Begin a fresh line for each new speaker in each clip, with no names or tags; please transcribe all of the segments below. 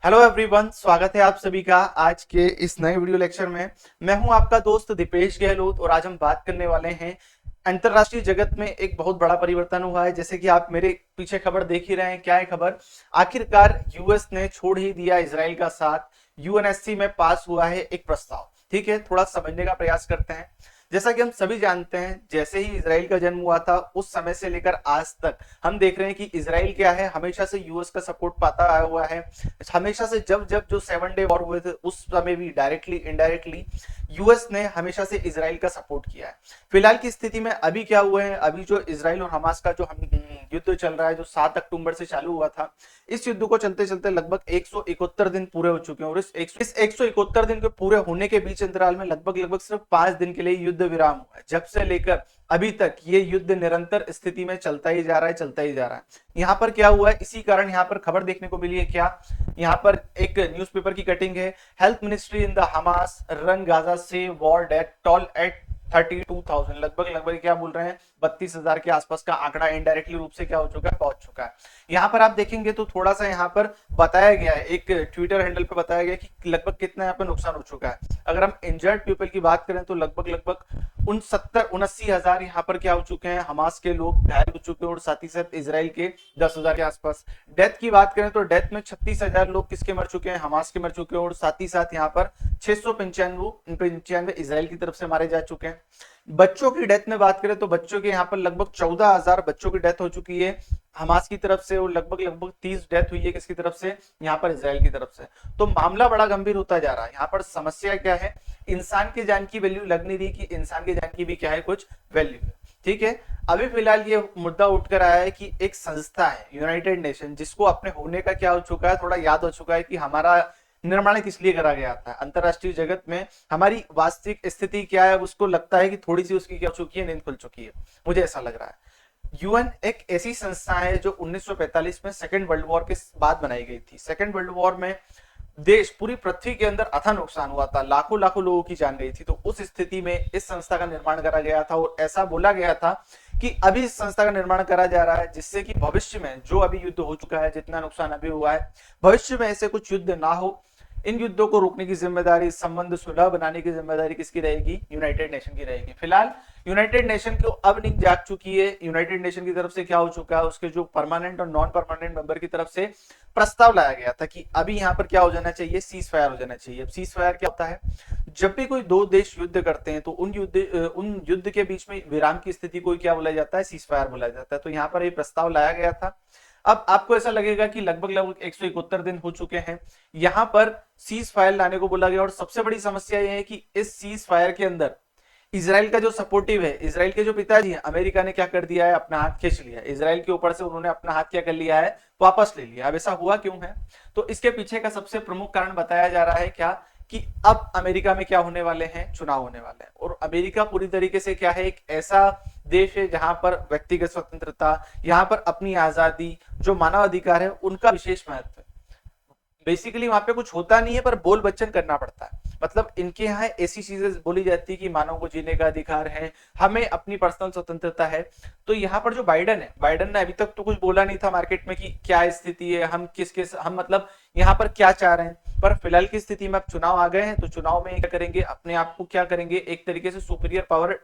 Hello everyone, स्वागत है आप सभी का आज के इस नए वीडियो लेक्चर में। मैं हूं आपका दोस्त दीपेश गहलोत और आज हम बात करने वाले हैं। अंतरराष्ट्रीय जगत में एक बहुत बड़ा परिवर्तन हुआ है, जैसे कि आप मेरे पीछे खबर देख ही रहे हैं। क्या है खबर? आखिरकार यूएस ने छोड़ ही दिया इसराइल का साथ। यूएनएससी में पास हुआ है एक प्रस्ताव। ठीक है, थोड़ा समझने का प्रयास करते हैं। जैसा कि हम सभी जानते हैं, जैसे ही इसराइल का जन्म हुआ था उस समय से लेकर आज तक हम देख रहे हैं कि इसराइल क्या है, हमेशा से यूएस का सपोर्ट पाता आया हुआ है। हमेशा से जब जब जो 7 डे वॉर हुए थे उस समय भी डायरेक्टली इनडायरेक्टली यूएस ने हमेशा से इसराइल का सपोर्ट किया है। फिलहाल की स्थिति में अभी क्या हुआ है, अभी जो इसराइल और हमास का जो युद्ध चल रहा है, जो 7 अक्टूबर से चालू हुआ था, इस युद्ध को चलते चलते लगभग 171 दिन पूरे हो चुके हैं। और इस 171 दिन के पूरे होने के बीच अंतराल में लगभग लगभग सिर्फ 5 दिन के लिए युद्ध विराम हुआ है। जब से लेकर अभी तक ये युद्ध निरंतर स्थिति में चलता ही जा रहा है, चलता ही जा रहा है। यहाँ पर क्या हुआ है, इसी कारण यहाँ पर खबर देखने को मिली है। क्या यहाँ पर एक न्यूज़पेपर की कटिंग है। Health ministry in the Hamas run Gaza से वॉर डेथ टॉल एट 32,000। लगभग लगभग क्या बोल रहे हैं, 32,000 के आसपास का आंकड़ा इनडायरेक्टली रूप से क्या हो चुका है, पहुंच चुका है। यहाँ पर आप देखेंगे तो थोड़ा सा यहाँ पर बताया गया है, एक ट्विटर हैंडल पर बताया गया कि लगभग कितना यहाँ पर नुकसान हो चुका है। अगर हम इंजर्ड पीपल की बात करें तो लगभग लगभग 69-79 हजार यहाँ पर क्या हो चुके हैं, हमास के लोग घायल हो चुके हैं और साथ ही साथ इसराइल के 10,000 के आसपास। डेथ की बात करें तो डेथ में 36,000 लोग किसके मर चुके हैं, हमास के मर चुके हैं। और साथ ही साथ यहाँ पर 695 इसराइल की तरफ से मारे जा चुके हैं। बच्चों की डेथ में बात करें तो बच्चों के यहाँ पर लगभग 14,000 बच्चों की डेथ हो चुकी है हमास की तरफ से, और लगभग लगभग 30 डेथ हुई है किसकी तरफ से, यहाँ पर इसराइल की तरफ से। तो मामला बड़ा गंभीर होता जा रहा है। यहाँ पर समस्या क्या है, इंसान की जान की वैल्यू लग नहीं रही कि इंसान की जान की भी क्या है, कुछ वैल्यू है। ठीक है, अभी फिलहाल ये मुद्दा उठकर आया है कि एक संस्था है यूनाइटेड नेशन, जिसको अपने होने का क्या हो चुका है, थोड़ा याद हो चुका है कि हमारा निर्माण किस लिए करा गया था। अंतरराष्ट्रीय जगत में हमारी वास्तविक स्थिति क्या है, उसको लगता है कि थोड़ी सी उसकी क्या हो चुकी है, नींद खुल चुकी है। मुझे ऐसा लग रहा है। यूएन एक ऐसी संस्था है जो 1945 में सेकेंड वर्ल्ड वॉर के बाद बनाई गई थी। सेकेंड वर्ल्ड वॉर में देश पूरी पृथ्वी के अंदर अथाह नुकसान हुआ था, लाखों लाखों लोगों की जान गई थी। तो उस स्थिति में इस संस्था का निर्माण करा गया था और ऐसा बोला गया था कि अभी इस संस्था का निर्माण करा जा रहा है जिससे कि भविष्य में जो अभी युद्ध हो चुका है, जितना नुकसान अभी हुआ है, भविष्य में ऐसे कुछ युद्ध ना हो। इन युद्धों को रोकने की जिम्मेदारी, संबंध सुलह बनाने की जिम्मेदारी किसकी रहेगी, यूनाइटेड नेशन की रहेगी। फिलहाल यूनाइटेड नेशन को अब नींद जाग चुकी है। यूनाइटेड नेशन की तरफ से क्या हो चुका है, उसके जो परमानेंट और नॉन परमानेंट मेंबर की तरफ से प्रस्ताव लाया गया था कि अभी यहाँ पर क्या हो जाना चाहिए, सीज फायर हो जाना चाहिए। अब सीज फायर क्या होता है, जब भी कोई दो देश युद्ध करते हैं तो उन युद्ध के बीच में विराम की स्थिति को क्या बोला जाता है, सीज फायर बोला जाता है। तो यहाँ पर ये प्रस्ताव लाया गया था। अब आपको ऐसा लगेगा कि लगभग लगभग 171 दिन हो चुके हैं, यहां पर सीज फायर लाने को बोला गया। और सबसे बड़ी समस्या यह है कि इस सीज फायर के अंदर इसराइल का जो सपोर्टिव है, इसराइल के जो पिताजी हैं, अमेरिका ने क्या कर दिया है, अपना हाथ खींच लिया। इसराइल के ऊपर से उन्होंने अपना हाथ क्या कर लिया है, वापस ले लिया। अब ऐसा हुआ क्यों है, तो इसके पीछे का सबसे प्रमुख कारण बताया जा रहा है क्या, कि अब अमेरिका में क्या होने वाले हैं, चुनाव होने वाले हैं। और अमेरिका पूरी तरीके से क्या है, एक ऐसा देश है जहां पर व्यक्तिगत स्वतंत्रता, यहां पर अपनी आजादी, जो मानव अधिकार है, उनका विशेष महत्व है। बेसिकली वहां पे कुछ होता नहीं है पर बोल बच्चन करना पड़ता है। मतलब इनके यहाँ ऐसी चीजें बोली जाती है कि मानव को जीने का अधिकार है, हमें अपनी पर्सनल स्वतंत्रता है। तो यहाँ पर जो बाइडन है, बाइडन ने अभी तक तो कुछ बोला नहीं था मार्केट में कि क्या स्थिति है, हम हम मतलब यहाँ पर क्या चाह रहे हैं। पर फिलहाल की स्थिति में अब चुनाव आ गए हैं, तो चुनाव में क्या करेंगे, अपने आप को क्या करेंगे, एक तरीके से सुपीरियर पावर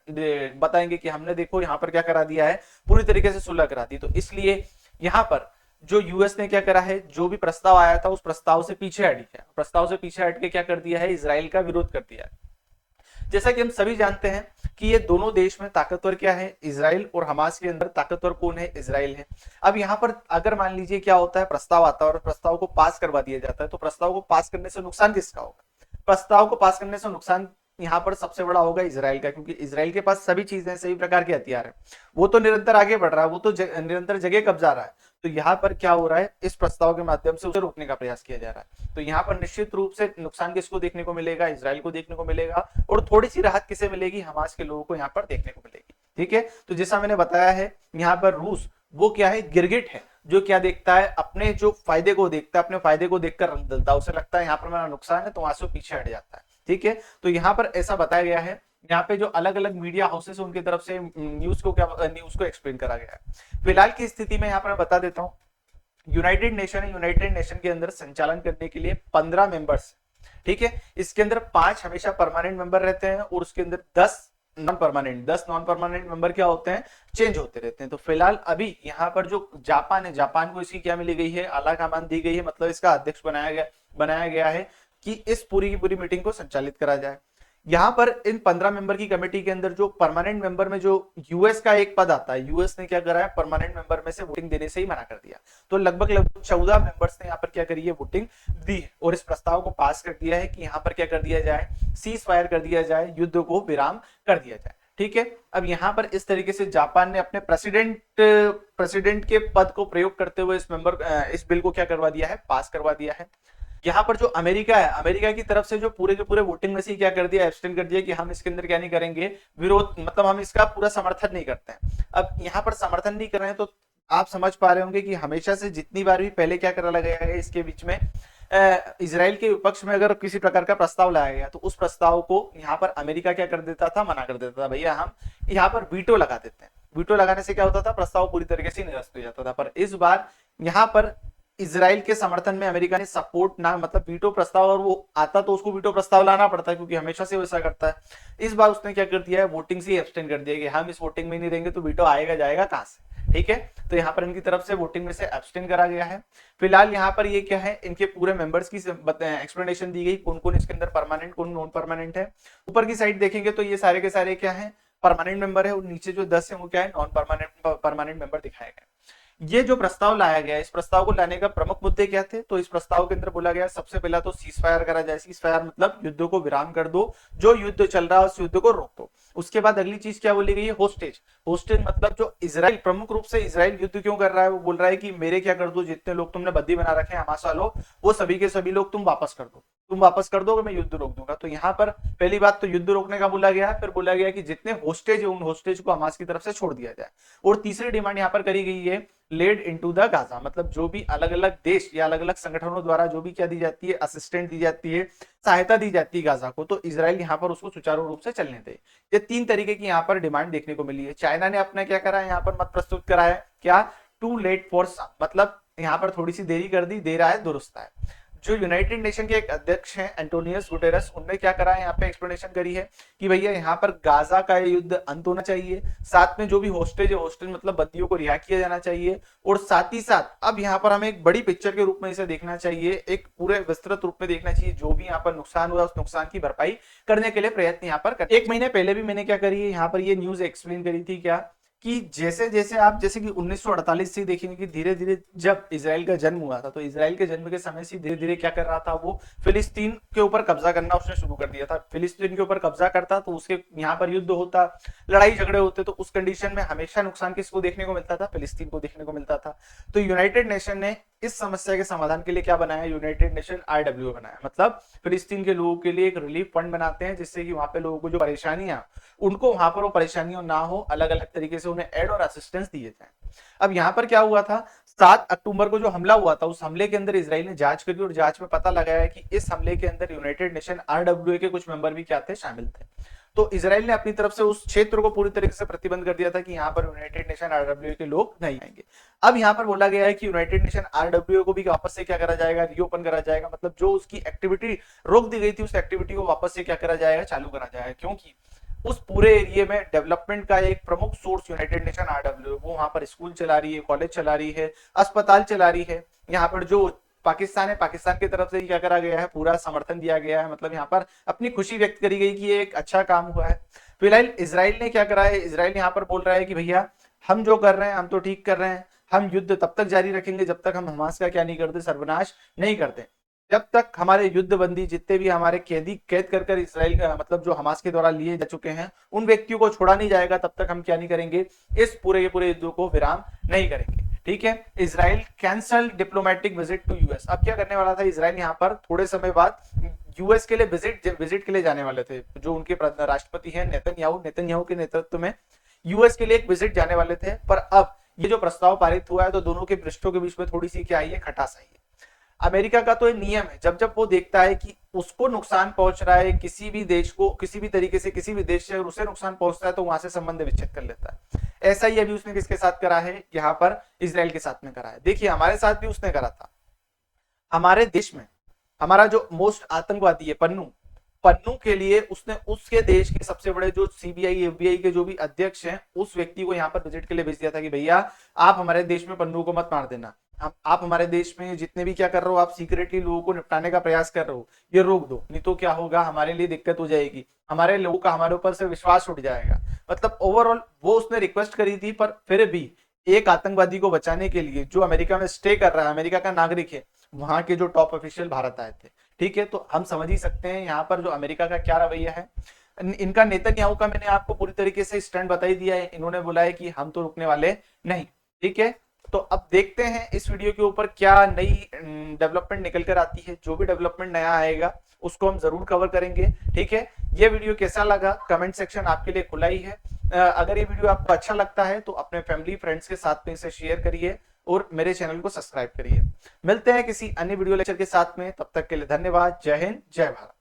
बताएंगे कि हमने देखो यहाँ पर क्या करा दिया है, पूरी तरीके से सुलह करा दी। तो इसलिए यहाँ पर जो यूएस ने क्या करा है, जो भी प्रस्ताव आया था उस प्रस्ताव से पीछे हट गया, प्रस्ताव से पीछे हट के क्या कर दिया है, इसराइल का विरोध कर दिया है। जैसा कि हम सभी जानते हैं कि ये दोनों देश में ताकतवर क्या है, इसराइल, और हमास के अंदर ताकतवर कौन है, इसराइल है। अब यहाँ पर अगर मान लीजिए क्या होता है, प्रस्ताव आता है और प्रस्ताव को पास करवा दिया जाता है, तो प्रस्ताव को पास करने से नुकसान किसका होगा, प्रस्ताव को पास करने से नुकसान यहाँ पर सबसे बड़ा होगा इसराइल का, क्योंकि इसराइल के पास सभी चीजें, सभी प्रकार के हथियार है। वो तो निरंतर आगे बढ़ रहा है, वो तो निरंतर जगह कब्जा रहा है। तो यहाँ पर क्या हो रहा है, इस प्रस्ताव के माध्यम से उसे रोकने का प्रयास किया जा रहा है। तो यहाँ पर निश्चित रूप से नुकसान किसको देखने को मिलेगा, इसराइल को देखने को मिलेगा। और थोड़ी सी राहत किसे मिलेगी, हमास के लोगों को यहाँ पर देखने को मिलेगी। ठीक है, तो जैसा मैंने बताया है, यहाँ पर रूस वो क्या है, गिरगिट है, जो क्या देखता है, अपने जो फायदे को देखता है, अपने फायदे को देखकर रंग डलता है। उसे लगता है यहाँ पर मेरा नुकसान है, तो वहां से पीछे हट जाता है। ठीक है, तो यहाँ पर ऐसा बताया गया है। यहाँ पे जो अलग अलग मीडिया हाउसेस उनकी तरफ से न्यूज को एक्सप्लेन करा गया है। फिलहाल की स्थिति में यहाँ पर मैं बता देता हूँ यूनाइटेड नेशन है, यूनाइटेड नेशन के अंदर संचालन करने के लिए 15 मेंबर्स, ठीक है। इसके अंदर 5 हमेशा परमानेंट मेंबर रहते हैं और उसके अंदर 10 नॉन परमानेंट मेंबर क्या होते हैं, चेंज होते रहते हैं। तो फिलहाल अभी यहाँ पर जो जापान है, जापान को इसकी क्या मिली गई है, आला कमान दी गई है, मतलब इसका अध्यक्ष बनाया गया है कि इस पूरी की पूरी मीटिंग को संचालित करा जाए। यहाँ पर इन 15 मेंबर की कमेटी के अंदर जो परमानेंट मेंबर में जो यूएस का एक पद आता है, यूएस ने क्या करा है, परमानेंट मेंबर में से वोटिंग देने से ही मना कर दिया। तो लगभग 14 मेंबर्स ने यहाँ पर क्या करी है, वोटिंग दी है और इस प्रस्ताव को पास कर दिया है कि यहाँ पर क्या कर दिया जाए, सीज फायर कर दिया जाए, युद्ध को विराम कर दिया जाए, ठीक है। अब यहाँ पर इस तरीके से जापान ने अपने प्रेसिडेंट के पद को प्रयोग करते हुए इस बिल को क्या करवा दिया है, पास करवा दिया है। यहाँ पर जो अमेरिका है, अमेरिका की तरफ से जो पूरे के पूरे वोटिंग में से क्या कर दिया, एब्सटेन कर दिया कि हम इसके अंदर क्या नहीं करेंगे, विरोध, मतलब हम इसका पूरा समर्थन नहीं करते हैं। अब यहाँ पर समर्थन नहीं कर रहे हैं तो आप समझ पा रहे होंगे कि हमेशा से जितनी बार भी पहले क्या करा गया है, इसके बीच में इजराइल के विपक्ष में अगर किसी प्रकार का प्रस्ताव लाया गया तो उस प्रस्ताव को यहाँ पर अमेरिका क्या कर देता था, मना कर देता था, भैया हम यहाँ पर वीटो लगा देते हैं। वीटो लगाने से क्या होता था, प्रस्ताव पूरी तरीके से निरस्त हो जाता था। पर इस बार यहाँ पर इजराइल के समर्थन में अमेरिका ने सपोर्ट ना, मतलब वीटो प्रस्ताव, और वो आता तो उसको वीटो प्रस्ताव लाना पड़ता है क्योंकि हमेशा से वैसा करता है। इस बार उसने क्या कर दिया है, वोटिंग से एब्सटेन कर दिया कि हम इस वोटिंग में नहीं देंगे तो वीटो आएगा जाएगा कहां से, ठीक है। तो यहाँ पर इनकी तरफ से वोटिंग में से एब्सटेन करा गया है। फिलहाल यहाँ पर ये क्या है, इनके पूरे मेंबर्स की एक्सप्लेनेशन दी गई, कौन कौन इसके अंदर परमानेंट कौन नॉन परमानेंट है। ऊपर की साइड देखेंगे तो ये सारे के सारे क्या है, परमानेंट मेंबर है, और नीचे जो 10 है वो क्या है, नॉन परमानेंट मेंबर दिखाए गए। ये जो प्रस्ताव लाया गया, इस प्रस्ताव को लाने का प्रमुख मुद्दे क्या थे, तो इस प्रस्ताव के अंदर बोला गया सबसे पहला तो सीज फायर करा जाए। सीज फायर मतलब युद्ध को विराम कर दो, जो युद्ध चल रहा है उस युद्ध को रोक दो। उसके बाद अगली चीज क्या बोली गई है, होस्टेज। होस्टेज मतलब जो इजराइल, प्रमुख रूप से इजराइल युद्ध क्यों कर रहा है, वो बोल रहा है कि मेरे क्या कर दो, जितने लोग तुमने बंदी बना रखे हैं हमास वालों, वो सभी के सभी लोग तुम वापस कर दो, तुम वापस कर दोगे, मैं युद्ध रोक दूंगा। तो यहाँ पर पहली बात तो युद्ध रोकने का बोला गया है, फिर बोला गया कि जितने होस्टेज है उन होस्टेज को हमास की तरफ से छोड़ दिया जाए। और तीसरी डिमांड यहाँ पर करी गई है, लेड इनटू द गाजा, मतलब जो भी अलग अलग देश या अलग अलग संगठनों द्वारा जो भी क्या दी जाती है, असिस्टेंट दी जाती है, सहायता दी जाती है गाजा को, तो इजराइल यहाँ पर उसको सुचारू रूप से चलने दे। ये 3 तरीके की यहाँ पर डिमांड देखने को मिली है। चाइना ने अपना क्या करा है, यहाँ पर मत प्रस्तुत करा है, क्या, टू लेट फॉर सम, मतलब यहाँ पर थोड़ी सी देरी कर दी, दे रहा है दुरुस्त है। जो यूनाइटेड नेशन के एक अध्यक्ष हैं एंटोनियस गुटेरस, उनने क्या करा है, यहाँ पे एक्सप्लेनेशन करी है कि भैया यहाँ पर गाजा का युद्ध अंत होना चाहिए, साथ में जो भी होस्टेज है, होस्टेज मतलब बंदियों को रिहा किया जाना चाहिए, और साथ ही साथ अब यहाँ पर हमें एक बड़ी पिक्चर के रूप में इसे देखना चाहिए, एक पूरे विस्तृत रूप में देखना चाहिए, जो भी यहाँ पर नुकसान हुआ उस नुकसान की भरपाई करने के लिए प्रयत्न यहाँ पर कर। 1 महीने पहले भी मैंने क्या करी है, यहाँ पर ये न्यूज एक्सप्लेन करी थी क्या, कि जैसे जैसे आप जैसे कि 1948 से देखेंगे कि धीरे धीरे जब इजराइल का जन्म हुआ था, तो इजराइल के जन्म के समय से धीरे धीरे क्या कर रहा था, वो फिलिस्तीन के ऊपर कब्जा करना उसने शुरू कर दिया था। फिलिस्तीन के ऊपर कब्जा करता तो उसके यहाँ पर युद्ध होता, लड़ाई झगड़े होते, तो उस कंडीशन में हमेशा नुकसान किसको देखने को मिलता था, फिलिस्तीन को देखने को मिलता था। तो यूनाइटेड नेशन ने इस समस्या के समाधान के लिए क्या बनाया, यूनाइटेड नेशन RWA बनाया, मतलब फिलिस्तीन के लोगों के लिए एक रिलीफ फंड बनाते हैं, जिससे कि वहां पे लोगों को जो परेशानियां, उनको वहां पर वो परेशानियां ना हो, अलग अलग तरीके से उन्हें एड और असिस्टेंस दिए जाए। अब यहाँ पर क्या हुआ था, 7 अक्टूबर को जो हमला हुआ था, उस हमले के अंदर इजराइल ने जांच करी और जांच में पता लगाया कि इस हमले के अंदर यूनाइटेड नेशन RWA के कुछ मेंबर भी क्या थे, शामिल थे। तो इजराइल ने अपनी तरफ से उस क्षेत्र को पूरी तरीके से प्रतिबंध कर दिया था कि यहाँ पर यूनाइटेड नेशन RWA के लोग नहीं आएंगे। अब यहाँ पर बोला गया है कि यूनाइटेड नेशन RWA को भी वापस से क्या करा जाएगा, रीओपन करा जाएगा, मतलब जो उसकी एक्टिविटी रोक दी गई थी उस एक्टिविटी को वापस से क्या करा जाएगा, चालू करा जाएगा, क्योंकि उस पूरे एरिया में डेवलपमेंट का एक प्रमुख सोर्स यूनाइटेड नेशन RWA, वो वहां पर स्कूल चला रही है, कॉलेज चला रही है, अस्पताल चला रही है। यहाँ पर जो पाकिस्तान है, पाकिस्तान की तरफ से क्या करा गया है, पूरा समर्थन दिया गया है, मतलब यहाँ पर अपनी खुशी व्यक्त करी गई कि ये एक अच्छा काम हुआ है। फिलहाल इजराइल ने क्या करा है, इजराइल यहाँ पर बोल रहा है कि भैया हम जो कर रहे हैं हम तो ठीक कर रहे हैं, हम युद्ध तब तक जारी रखेंगे जब तक हम हमास का क्या नहीं करते, सर्वनाश नहीं करते। जब तक हमारे युद्ध बंदी जितने भी हमारे कैद कर इसराइल का मतलब जो हमास के द्वारा लिए जा चुके हैं उन व्यक्तियों को छोड़ा नहीं जाएगा, तब तक हम क्या नहीं करेंगे, इस पूरे युद्ध को विराम नहीं करेंगे। ठीक है, Israel cancel diplomatic visit to US. अब क्या करने वाला था इजराइल, यहाँ पर थोड़े समय बाद यूएस के लिए विजिट के लिए जाने वाले थे। जो उनके राष्ट्रपति हैं नेतन्याहू के नेतृत्व में यूएस के लिए एक विजिट जाने वाले थे। पर अब ये जो प्रस्ताव पारित हुआ है तो दोनों के पृष्ठों के बीच में थोड़ी सी क्या आई है, खटास आई है। अमेरिका का तो ये नियम है, जब जब वो देखता है कि उसको नुकसान पहुंच रहा है, किसी भी देश को किसी भी तरीके से, किसी भी देश से अगर उसे नुकसान पहुंचता है तो वहां से संबंध विच्छेद कर लेता है। ऐसा ही अभी उसने किसके साथ करा है, यहाँ पर इसराइल के साथ में करा है। देखिए हमारे साथ भी उसने करा था। हमारे देश में हमारा जो मोस्ट आतंकवादी है पन्नू, पन्नू के लिए उसने उसके देश के सबसे बड़े जो सीबीआई एफबीआई के जो भी अध्यक्ष हैं उस व्यक्ति को यहाँ पर विजिट के लिए भेज दिया था कि भैया आप हमारे देश में पन्नू को मत मार देना, आप हमारे देश में जितने भी क्या कर रहे हो, आप सीक्रेटली लोगों को निपटाने का प्रयास कर रहे हो, ये रोक दो, नहीं तो क्या होगा, हमारे लिए दिक्कत हो जाएगी, हमारे लोगों का हमारे ऊपर से विश्वास उठ जाएगा। मतलब ओवरऑल वो उसने रिक्वेस्ट करी थी, पर फिर भी एक आतंकवादी को बचाने के लिए जो अमेरिका में स्टे कर रहा है, अमेरिका का नागरिक है, वहां के जो टॉप ऑफिशियल भारत आए थे। ठीक है, तो हम समझ ही सकते हैं यहाँ पर जो अमेरिका का क्या रवैया है। इनका नेतन्याहू का मैंने आपको पूरी तरीके से स्टैंड बता ही दिया है, इन्होंने बोला है कि हम तो रुकने वाले नहीं। ठीक है, तो अब देखते हैं इस वीडियो के ऊपर क्या नई डेवलपमेंट निकल कर आती है। जो भी डेवलपमेंट नया आएगा उसको हम जरूर कवर करेंगे। ठीक है, ये वीडियो कैसा लगा कमेंट सेक्शन आपके लिए खुला ही है। अगर ये वीडियो आपको अच्छा लगता है तो अपने फैमिली फ्रेंड्स के साथ में इसे शेयर करिए और मेरे चैनल को सब्सक्राइब करिए। मिलते हैं किसी अन्य वीडियो लेक्चर के साथ में, तब तक के लिए धन्यवाद। जय हिंद, जय भारत।